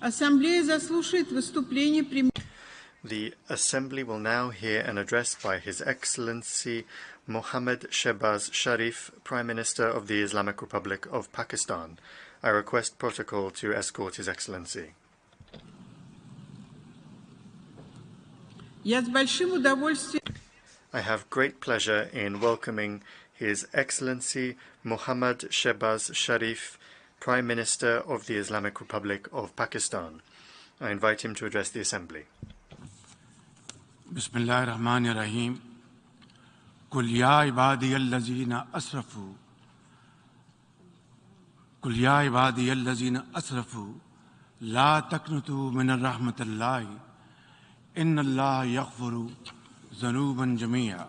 Ассамблея заслушает выступление премьера. The Assembly will now hear an address by His Excellency Mohammad Shahbaz Sharif, Prime Minister of the Islamic Republic of Pakistan. I request protocol to escort His Excellency. Я с большим удовольствием. I have great pleasure in welcoming His Excellency Mohammad Shahbaz Sharif, Prime Minister of the Islamic Republic of Pakistan. I invite him to address the Assembly. Bismillah ar-Rahman ar-Rahim. Kul ya ibadiyallazina asrafu. Kul ya ibadiyallazina asrafu. La taqnutu min ar-rahmatillahi. Inna Allah yaghfiru zanuban jamia.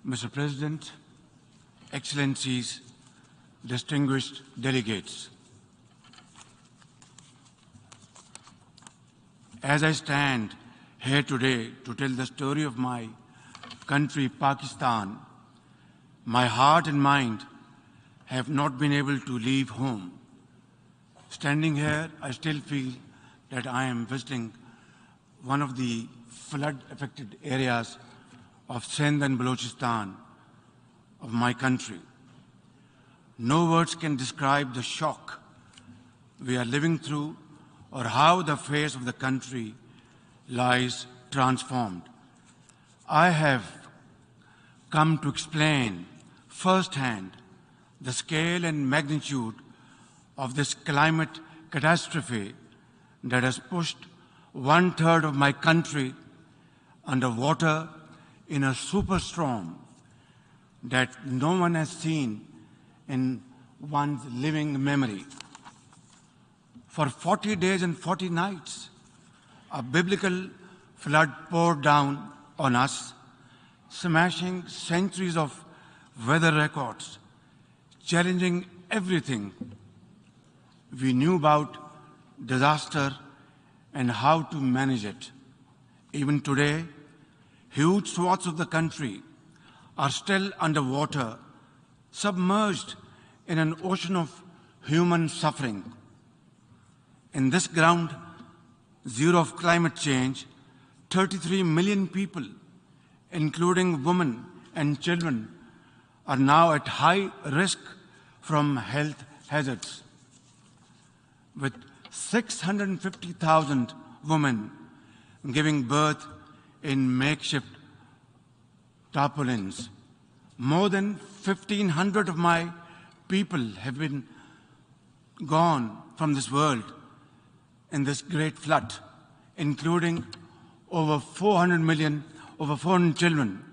Mr. President, Excellencies, distinguished delegates, as I stand here today to tell the story of my country, Pakistan, my heart and mind have not been able to leave home. Standing here, I still feel that I am visiting one of the flood-affected areas of Sindh and Balochistan of my country. No words can describe the shock we are living through or how the face of the country lies transformed. I have come to explain firsthand the scale and magnitude of this climate catastrophe that has pushed 1/3 of my country underwater in a superstorm that no one has seen in one's living memory. For 40 days and 40 nights, a biblical flood poured down on us, smashing centuries of weather records, challenging everything we knew about disaster and how to manage it. Even today, huge swaths of the country are still underwater, submerged in an ocean of human suffering. In this ground zero of climate change, 33 million people, including women and children, are now at high risk from health hazards. With 650,000 women giving birth in makeshift tarpaulins. More than 1,500 of my people have been gone from this world in this great flood, including over 400 children.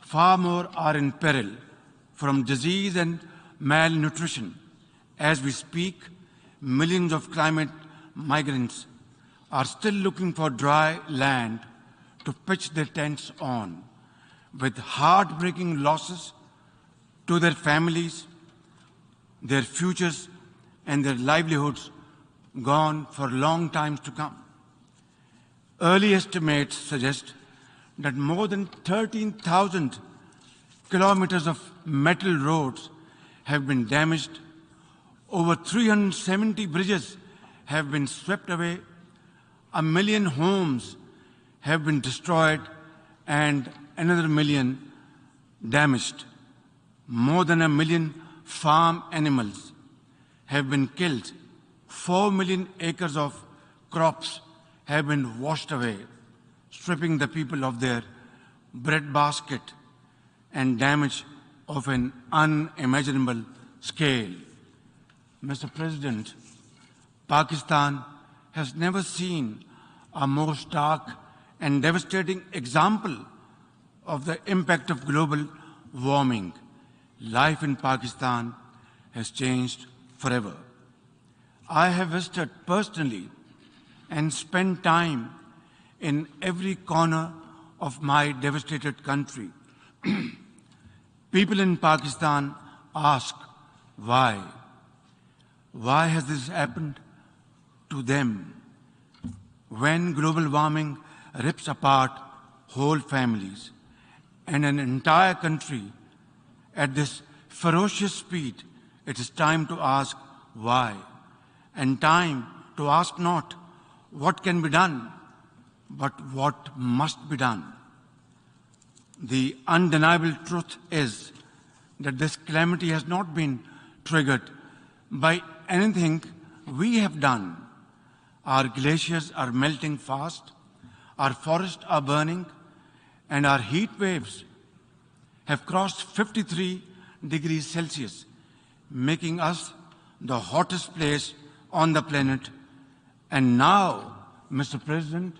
Far more are in peril from disease and malnutrition. As we speak, millions of climate migrants are still looking for dry land to pitch their tents on, with heartbreaking losses to their families, their futures, and their livelihoods gone for long times to come. Early estimates suggest that more than 13,000 kilometers of metal roads have been damaged. Over 370 bridges have been swept away. 1 million homes have been destroyed and another million damaged. More than 1 million farm animals have been killed. 4 million acres of crops have been washed away, stripping the people of their breadbasket, and damage of an unimaginable scale. Mr. President, Pakistan has never seen a more stark and devastating example of the impact of global warming. Life in Pakistan has changed forever. I have visited personally and spent time in every corner of my devastated country. People in Pakistan ask, why? Why has this happened to them? When global warming rips apart whole families and an entire country at this ferocious speed, it is time to ask why. and time to ask not what can be done, but what must be done. The undeniable truth is that this calamity has not been triggered by anything we have done. Our glaciers are melting fast, our forests are burning, and our heat waves have crossed 53 degrees Celsius, making us the hottest place on the planet. And now, Mr. President,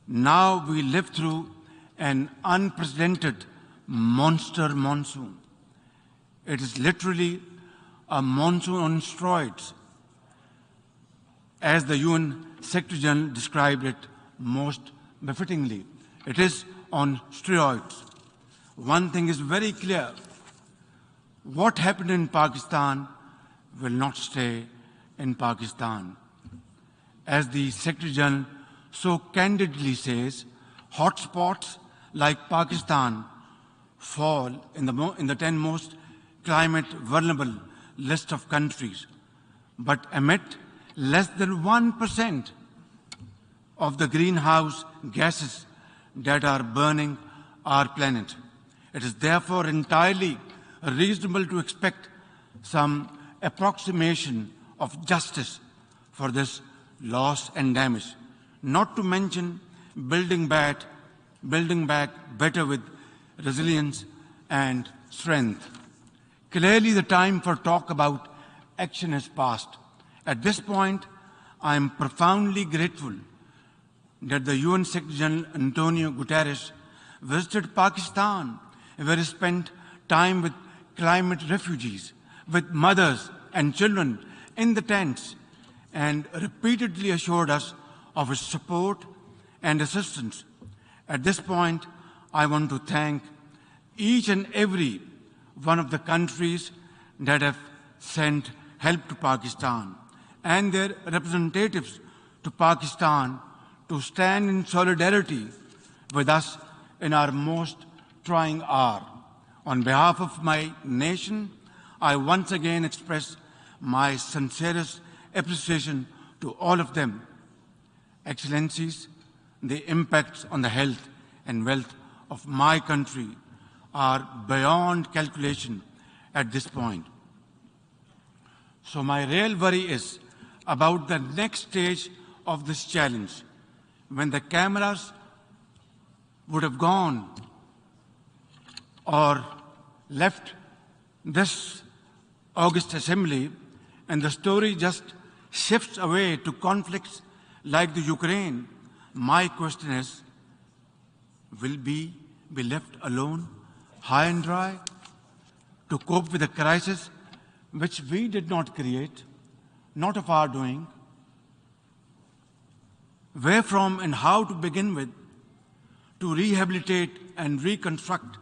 now we live through an unprecedented monster monsoon. It is literally a monsoon on steroids, as the UN Secretary General described it most befittingly. It is on steroids. One thing is very clear. What happened in Pakistan will not stay in Pakistan. As the Secretary General so candidly says, hotspots like Pakistan fall in the 10 most climate vulnerable list of countries, but emit less than 1% of the greenhouse gases that are burning our planet. It is therefore entirely reasonable to expect some approximation of justice for this loss and damage, not to mention building back better with resilience and strength. Clearly, the time for talk about action has passed. At this point, I am profoundly grateful that the UN Secretary General Antonio Guterres visited Pakistan, where he spent time with climate refugees, with mothers and children in the tents, and repeatedly assured us of his support and assistance. At this point, I want to thank each and every one of the countries that have sent help to Pakistan and their representatives to Pakistan to stand in solidarity with us in our most trying hour. On behalf of my nation, I once again express my sincerest appreciation to all of them. Excellencies, the impacts on the health and wealth of my country are beyond calculation at this point. So my real worry is about the next stage of this challenge, when the cameras would have gone or left this August Assembly and the story just shifts away to conflicts like the Ukraine. My question is, will we be left alone, high and dry, to cope with a crisis which we did not create, not of our doing? Where from and how to begin with to rehabilitate and reconstruct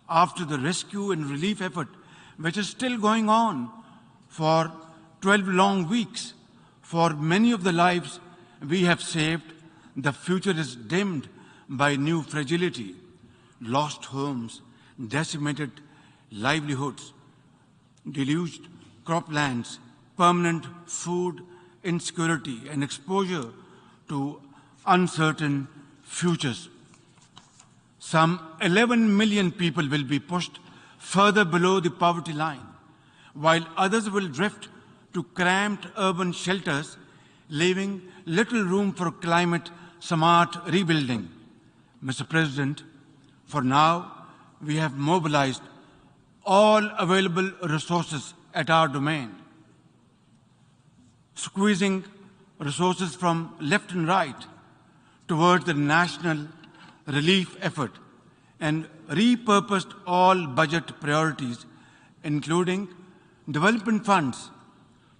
after the rescue and relief effort, which is still going on for 12 long weeks? For many of the lives we have saved, the future is dimmed by new fragility, lost homes, decimated livelihoods, deluged croplands, permanent food insecurity, and exposure to uncertain futures. Some 11 million people will be pushed further below the poverty line, while others will drift to cramped urban shelters, leaving little room for climate-smart rebuilding. Mr. President, for now, we have mobilized all available resources at our domain, squeezing resources from left and right towards the national relief effort, and repurposed all budget priorities, including development funds,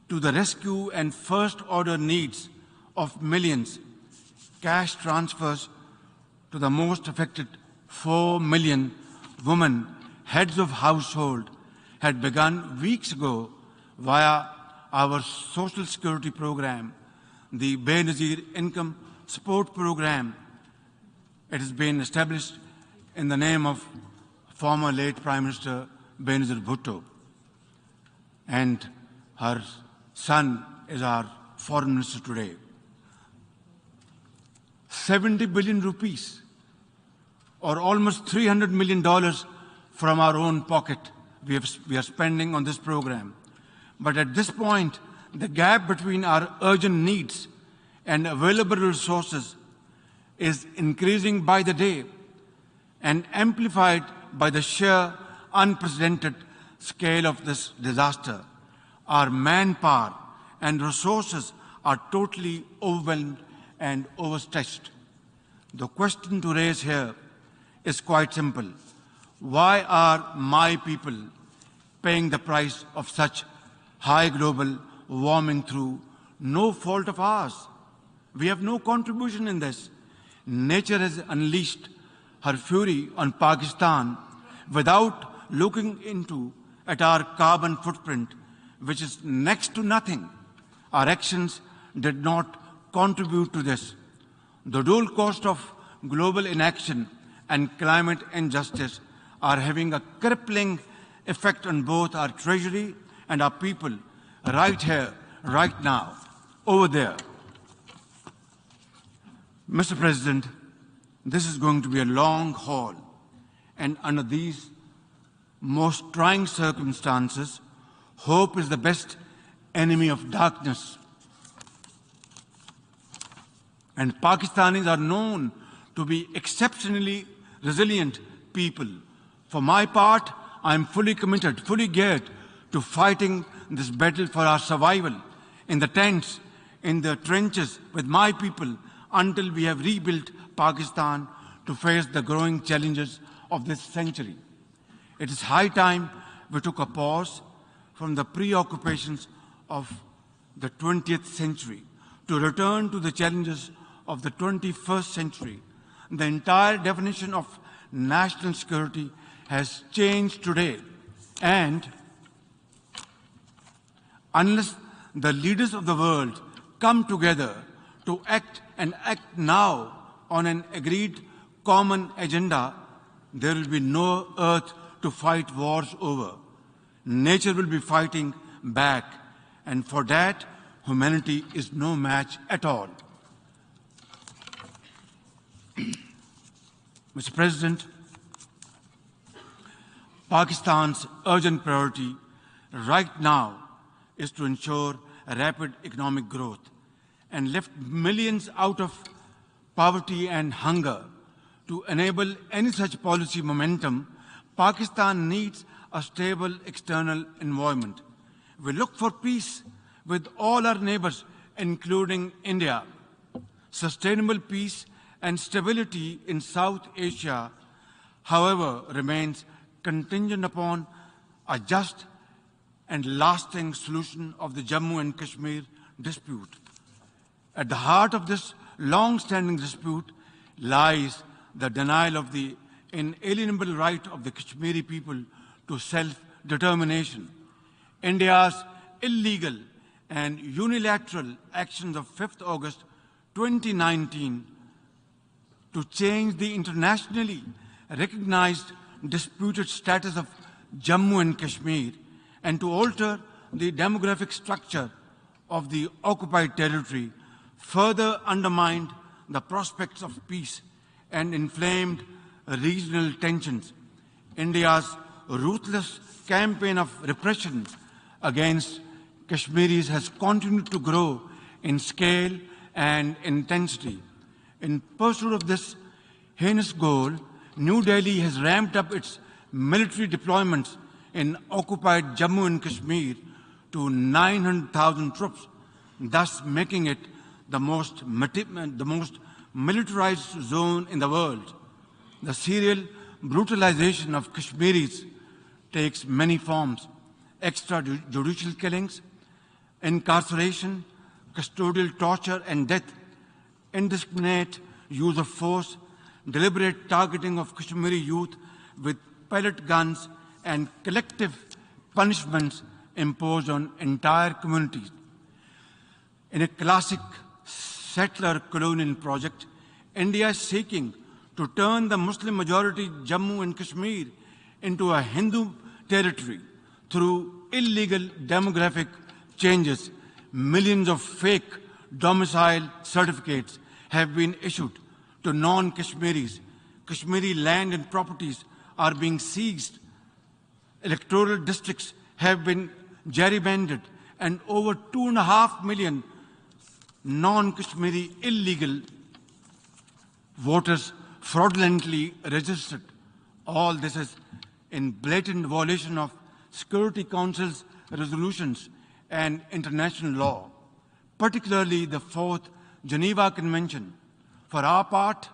to the rescue and first-order needs of millions, cash transfers to the most affected 4 million women, heads of household, had begun weeks ago via our Social Security program, the Benazir Income Support Program. It has been established in the name of former late Prime Minister Benazir Bhutto and her son is our foreign minister today. 70 billion rupees, or almost $300 million from our own pocket we are spending on this program. But at this point, the gap between our urgent needs and available resources is increasing by the day and amplified by the sheer unprecedented scale of this disaster. Our manpower and resources are totally overwhelmed and overstretched. The question to raise here is quite simple. Why are my people paying the price of such high global warming through no fault of ours? We have no contribution in this. Nature has unleashed her fury on Pakistan without looking at our carbon footprint, which is next to nothing. Our actions did not contribute to this. The dual cost of global inaction and climate injustice are having a crippling effect on both our treasury and our people, right here, right now, over there. Mr. President, this is going to be a long haul, and under these most trying circumstances, hope is the best enemy of darkness. And Pakistanis are known to be exceptionally resilient people. For my part, I am fully committed, fully geared to fighting this battle for our survival in the tents, in the trenches with my people until we have rebuilt Pakistan to face the growing challenges of this century. It is high time we took a pause from the preoccupations of the 20th century to return to the challenges of the 21st century. The entire definition of national security has changed today, and unless the leaders of the world come together to act and act now on an agreed common agenda, there will be no earth to fight wars over. Nature will be fighting back, and for that, humanity is no match at all. Mr. President, Pakistan's urgent priority right now is to ensure a rapid economic growth and lift millions out of poverty and hunger. To enable any such policy momentum, Pakistan needs a stable external environment. We look for peace with all our neighbors, including India. Sustainable peace and stability in South Asia, however, remains contingent upon a just and lasting solution of the Jammu and Kashmir dispute. At the heart of this long-standing dispute lies the denial of the inalienable right of the Kashmiri people to self-determination. India's illegal and unilateral actions of 5th August 2019 to change the internationally recognized disputed status of Jammu and Kashmir and to alter the demographic structure of the occupied territory further undermined the prospects of peace and inflamed regional tensions. India's ruthless campaign of repression against Kashmiris has continued to grow in scale and intensity. In pursuit of this heinous goal, New Delhi has ramped up its military deployments in occupied Jammu and Kashmir to 900,000 troops, thus making it the most militarized zone in the world. The serial brutalization of Kashmiris takes many forms: extrajudicial killings, incarceration, custodial torture and death, indiscriminate use of force, deliberate targeting of Kashmiri youth with pellet guns, and collective punishments imposed on entire communities. In a classic settler colonial project, India is seeking to turn the Muslim-majority Jammu and Kashmir into a Hindu territory through illegal demographic changes, millions of fake domicile certificates have been issued to non-Kashmiris. Kashmiri land and properties are being seized. Electoral districts have been gerrymandered, and over 2.5 million non-Kashmiri illegal voters fraudulently registered. All this is in blatant violation of Security Council's resolutions and international law, particularly the 4th Geneva Convention. For our part,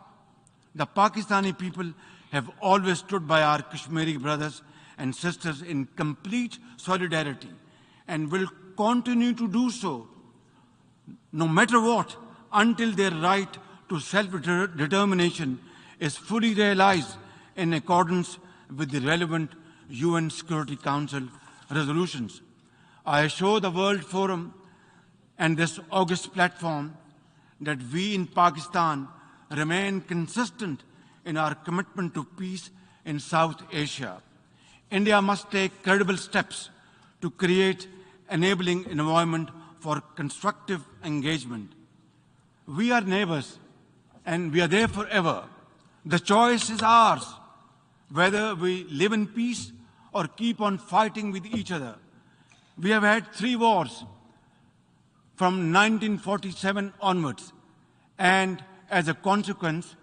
the Pakistani people have always stood by our Kashmiri brothers and sisters in complete solidarity and will continue to do so, no matter what, until their right to self-determination is fully realized in accordance with the relevant UN Security Council resolutions. I assure the World Forum and this august platform that we in Pakistan remain consistent in our commitment to peace in South Asia. India must take credible steps to create enabling environment for constructive engagement. We are neighbors and we are there forever. The choice is ours, whether we live in peace or keep on fighting with each other. We have had 3 wars from 1947 onwards, and as a consequence,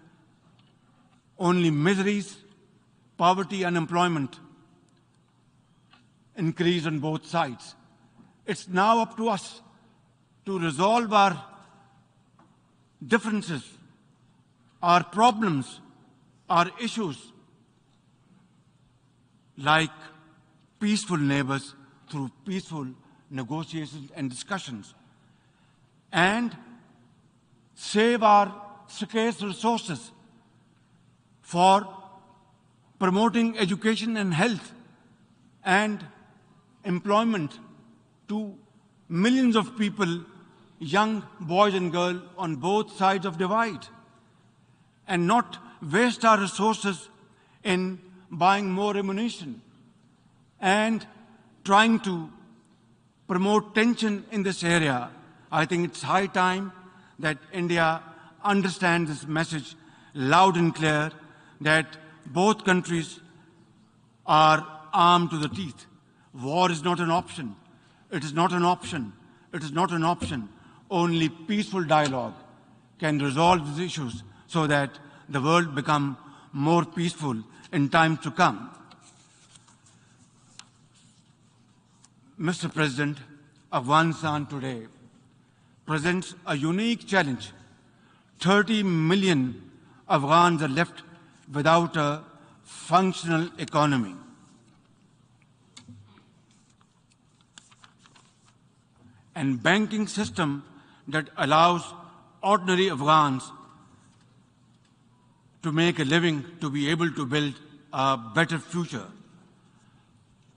only miseries, poverty, unemployment increase on both sides. It's now up to us to resolve our differences, our problems, our issues, like peaceful neighbors through peaceful negotiations and discussions, and save our scarce resources for promoting education and health and employment to millions of people, young boys and girls on both sides of divide, and not waste our resources in buying more ammunition and trying to promote tension in this area. I think it's high time that India understands this message loud and clear, that both countries are armed to the teeth. War is not an option. It is not an option. It is not an option. Only peaceful dialogue can resolve these issues so that the world become more peaceful in times to come. Mr. President, Afghanistan today presents a unique challenge. 30 million Afghans are left without a functional economy. And banking system that allows ordinary Afghans to make a living, to be able to build a better future.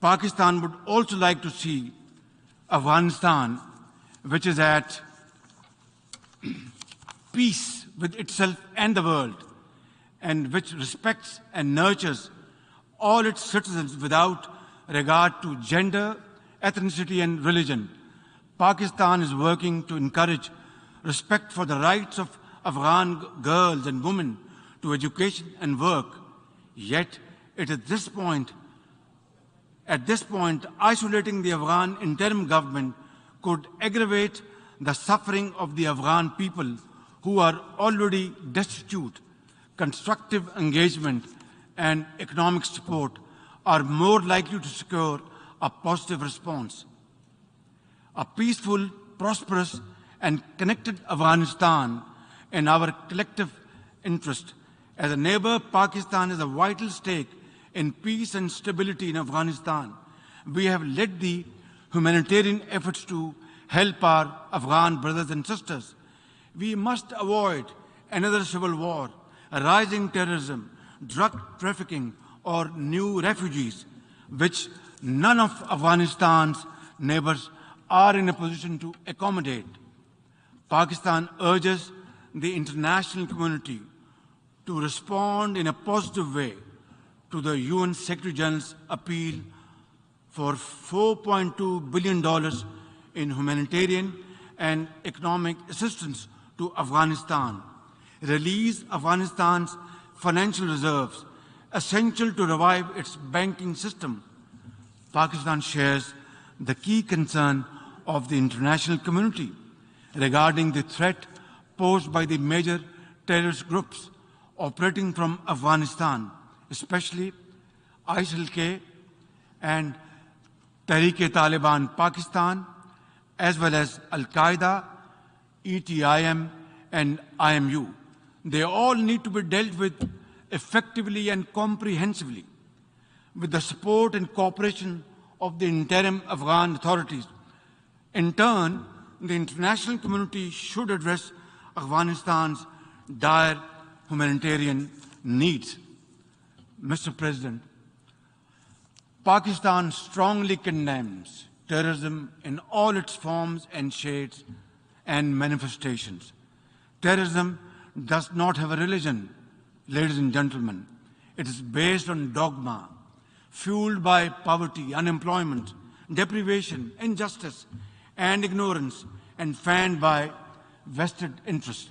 Pakistan would also like to see Afghanistan, which is at peace with itself and the world, and which respects and nurtures all its citizens without regard to gender, ethnicity, and religion. Pakistan is working to encourage respect for the rights of Afghan girls and women to education and work. Yet, at this point, isolating the Afghan interim government could aggravate the suffering of the Afghan people who are already destitute. Constructive engagement and economic support are more likely to secure a positive response. A peaceful, prosperous, and connected Afghanistan in our collective interest. As a neighbor, Pakistan has a vital stake in peace and stability in Afghanistan. We have led the humanitarian efforts to help our Afghan brothers and sisters. We must avoid another civil war, rising terrorism, drug trafficking, or new refugees, which none of Afghanistan's neighbors are in a position to accommodate. Pakistan urges the international community to respond in a positive way to the UN Secretary General's appeal for $4.2 billion in humanitarian and economic assistance to Afghanistan, release Afghanistan's financial reserves, essential to revive its banking system. Pakistan shares the key concern of the international community regarding the threat posed by the major terrorist groups operating from Afghanistan, especially ISIL-K and Tehreek-e-Taliban Pakistan, as well as Al-Qaeda, ETIM, and IMU. They all need to be dealt with effectively and comprehensively with the support and cooperation of the interim Afghan authorities. In turn, the international community should address Afghanistan's dire humanitarian needs. Mr. President, Pakistan strongly condemns terrorism in all its forms and shades and manifestations. Terrorism does not have a religion, ladies and gentlemen. It is based on dogma, fueled by poverty, unemployment, deprivation, injustice, and ignorance, and fanned by vested interests.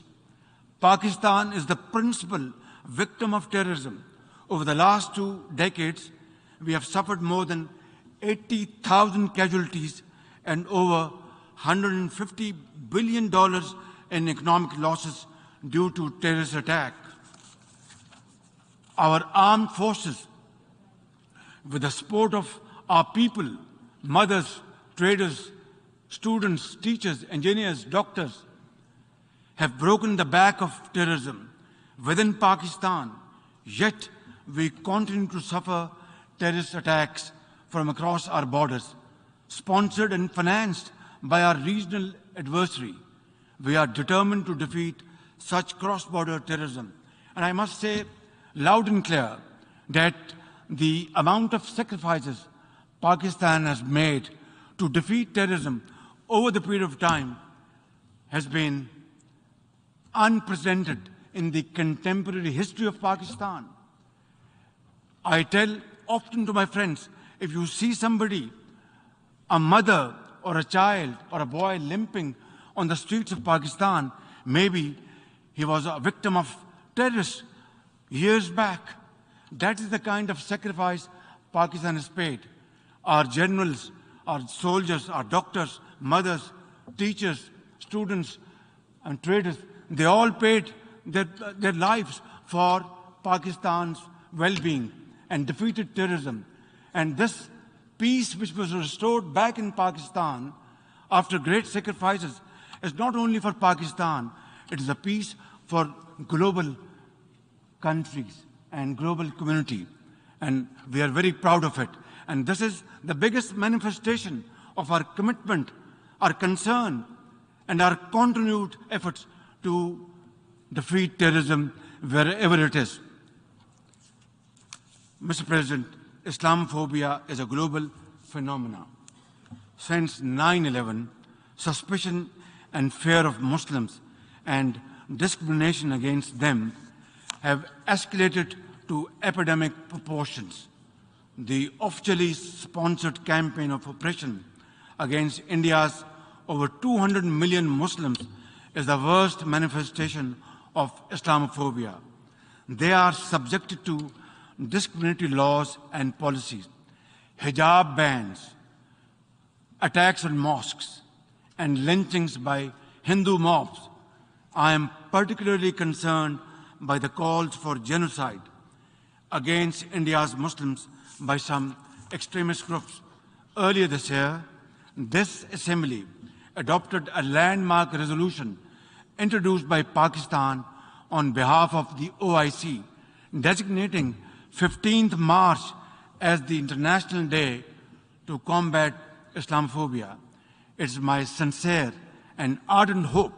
Pakistan is the principal victim of terrorism. Over the last 2 decades, we have suffered more than 80,000 casualties and over $150 billion in economic losses due to terrorist attacks. Our armed forces, with the support of our people, mothers, traders, students, teachers, engineers, doctors, have broken the back of terrorism within Pakistan, yet we continue to suffer terrorist attacks from across our borders, sponsored and financed by our regional adversary. We are determined to defeat such cross-border terrorism. And I must say loud and clear that the amount of sacrifices Pakistan has made to defeat terrorism over the period of time has been unprecedented in the contemporary history of Pakistan. I tell often to my friends, if you see somebody, a mother or a child or a boy limping on the streets of Pakistan, maybe he was a victim of terrorists years back. That is the kind of sacrifice Pakistan has paid. Our generals, our soldiers, our doctors, mothers, teachers, students, and traders, they all paid their lives for Pakistan's well-being and defeated terrorism. And this peace which was restored back in Pakistan after great sacrifices is not only for Pakistan, it is a peace for global countries and global community. And we are very proud of it. And this is the biggest manifestation of our commitment, our concern, and our continued efforts to defeat terrorism wherever it is. Mr. President, Islamophobia is a global phenomenon. Since 9/11, suspicion and fear of Muslims and discrimination against them have escalated to epidemic proportions. The officially sponsored campaign of oppression against India's over 200 million Muslims is the worst manifestation of Islamophobia. They are subjected to discriminatory laws and policies, hijab bans, attacks on mosques, and lynchings by Hindu mobs. I am particularly concerned by the calls for genocide against India's Muslims by some extremist groups. Earlier this year, this assembly adopted a landmark resolution introduced by Pakistan on behalf of the OIC, designating 15th March as the International Day to combat Islamophobia. It's my sincere and ardent hope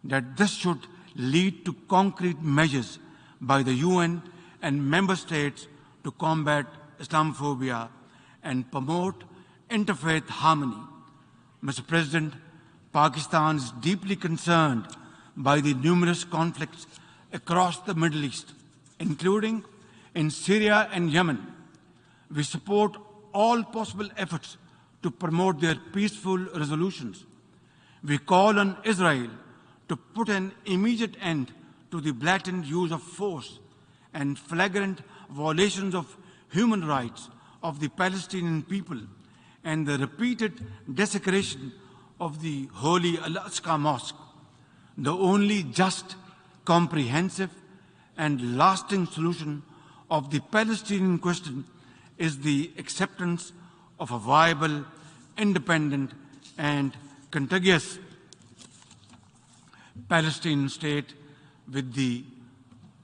that this should lead to concrete measures by the UN and member states to combat Islamophobia and promote interfaith harmony. Mr. President, Pakistan is deeply concerned by the numerous conflicts across the Middle East, including in Syria and Yemen. We support all possible efforts to promote their peaceful resolutions. We call on Israel to put an immediate end to the blatant use of force and flagrant violations of human rights of the Palestinian people and the repeated desecration of the holy Al-Aqsa Mosque. The only just, comprehensive, and lasting solution of the Palestinian question is the acceptance of a viable, independent, and contiguous Palestinian state with the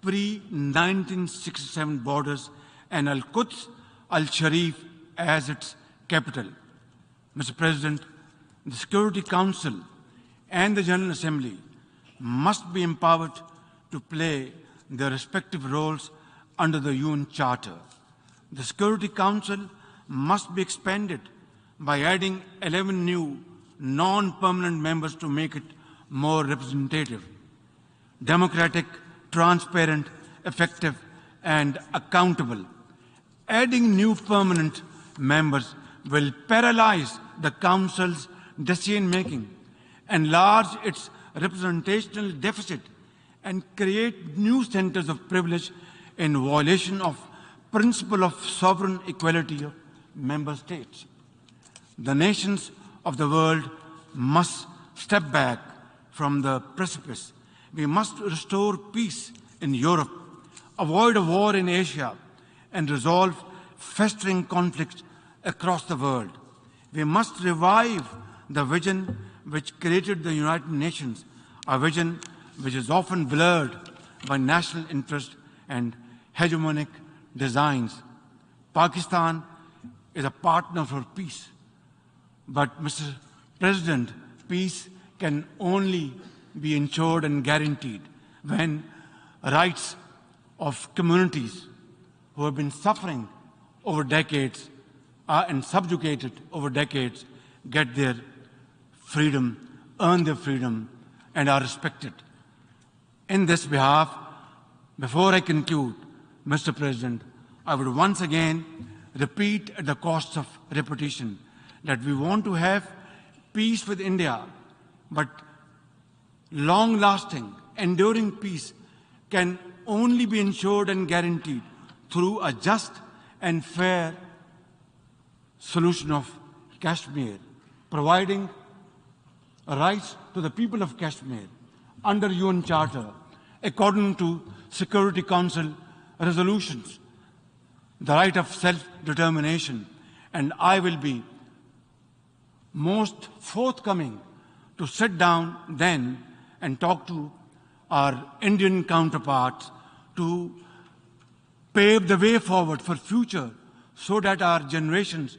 pre-1967 borders and Al-Quds al-Sharif as its capital. Mr. President, the Security Council and the General Assembly must be empowered to play their respective roles under the UN Charter. The Security Council must be expanded by adding 11 new non-permanent members to make it more representative, democratic, transparent, effective, and accountable. Adding new permanent members will paralyze the Council's decision-making, enlarge its representational deficit, and create new centers of privilege in violation of principle of sovereign equality of member states. The nations of the world must step back from the precipice. We must restore peace in Europe, avoid a war in Asia, and resolve festering conflicts across the world. We must revive the vision which created the United Nations, a vision which is often blurred by national interest and hegemonic designs. Pakistan is a partner for peace. But, Mr. President, peace can only be ensured and guaranteed when rights of communities who have been suffering over decades and subjugated over decades get their freedom, earn their freedom, and are respected. In this behalf, before I conclude, Mr. President, I would once again repeat at the cost of repetition that we want to have peace with India, but long-lasting, enduring peace can only be ensured and guaranteed through a just and fair solution of Kashmir, providing rights to the people of Kashmir under UN Charter, according to Security Council resolutions, the right of self-determination, and I will be most forthcoming to sit down then and talk to our Indian counterparts to pave the way forward for future so that our generations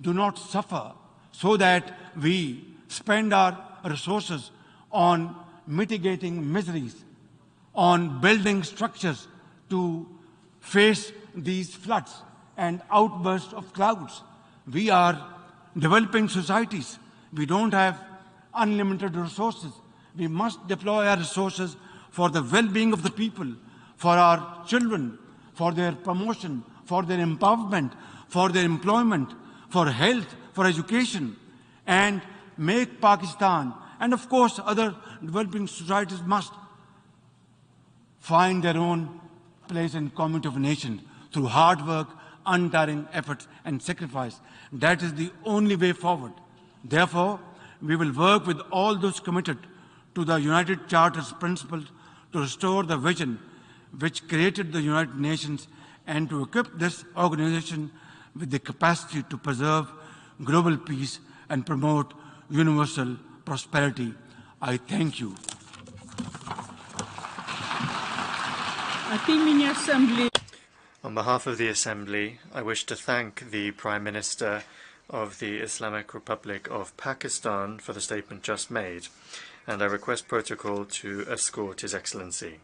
do not suffer, so that we spend our resources on mitigating miseries, on building structures to face these floods and outbursts of clouds. We are developing societies. We don't have unlimited resources. We must deploy our resources for the well-being of the people, for our children, for their promotion, for their empowerment, for their employment, for health, for education, and make Pakistan, and of course other developing societies must find their own place in community of nations through hard work, untiring efforts, and sacrifice. That is the only way forward. Therefore, we will work with all those committed to the United Charter's principles to restore the vision which created the United Nations and to equip this organization with the capacity to preserve global peace and promote universal prosperity. I thank you. От имени Ассамблеи. On behalf of the Assembly, I wish to thank the Prime Minister of the Islamic Republic of Pakistan for the statement just made, and I request protocol to escort His Excellency.